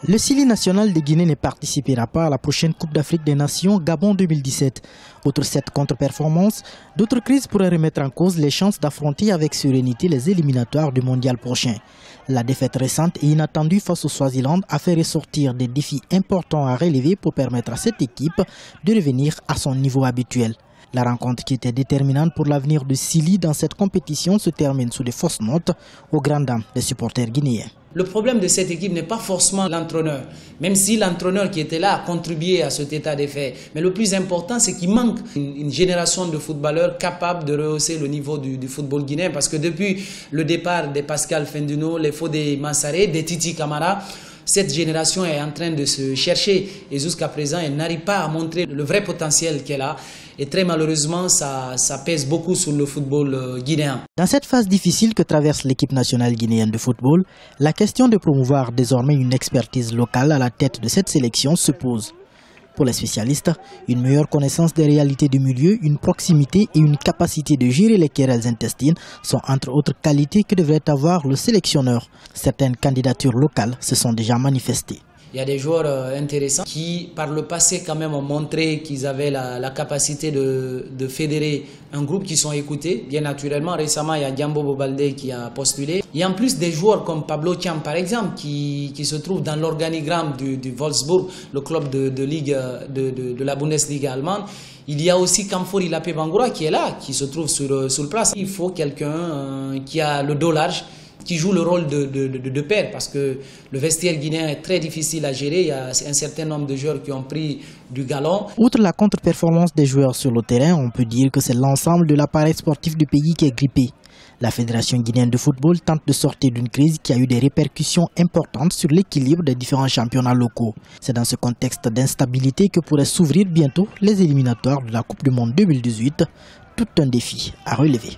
Le Sili national de Guinée ne participera pas à la prochaine Coupe d'Afrique des Nations Gabon 2017. Outre cette contre-performance, d'autres crises pourraient remettre en cause les chances d'affronter avec sérénité les éliminatoires du mondial prochain. La défaite récente et inattendue face au Swaziland a fait ressortir des défis importants à relever pour permettre à cette équipe de revenir à son niveau habituel. La rencontre qui était déterminante pour l'avenir de Sili dans cette compétition se termine sous des fausses notes aux grandes dames des supporters guinéens. Le problème de cette équipe n'est pas forcément l'entraîneur, même si l'entraîneur qui était là a contribué à cet état des faits. Mais le plus important, c'est qu'il manque une génération de footballeurs capables de rehausser le niveau du football guinéen. Parce que depuis le départ de Pascal Fenduno, les Fodé Mansaré, des Titi Camara, cette génération est en train de se chercher et jusqu'à présent, elle n'arrive pas à montrer le vrai potentiel qu'elle a. Et très malheureusement, ça pèse beaucoup sur le football guinéen. Dans cette phase difficile que traverse l'équipe nationale guinéenne de football, la question de promouvoir désormais une expertise locale à la tête de cette sélection se pose. Pour les spécialistes, une meilleure connaissance des réalités du milieu, une proximité et une capacité de gérer les querelles intestines sont entre autres qualités que devrait avoir le sélectionneur. Certaines candidatures locales se sont déjà manifestées. Il y a des joueurs intéressants qui, par le passé, quand même, ont montré qu'ils avaient la capacité de fédérer un groupe qui sont écoutés. Bien naturellement, récemment, il y a Diambo Bobalde qui a postulé. Il y a en plus des joueurs comme Pablo Thiam, par exemple, qui se trouvent dans l'organigramme du Wolfsburg, le club de Ligue de la Bundesliga allemande. Il y a aussi Kamfori Lapé Bangoura qui est là, qui se trouve sur place. Il faut quelqu'un qui a le dos large, qui joue le rôle de père, parce que le vestiaire guinéen est très difficile à gérer. Il y a un certain nombre de joueurs qui ont pris du galon. Outre la contre-performance des joueurs sur le terrain, on peut dire que c'est l'ensemble de l'appareil sportif du pays qui est grippé. La Fédération guinéenne de football tente de sortir d'une crise qui a eu des répercussions importantes sur l'équilibre des différents championnats locaux. C'est dans ce contexte d'instabilité que pourraient s'ouvrir bientôt les éliminatoires de la Coupe du Monde 2018, tout un défi à relever.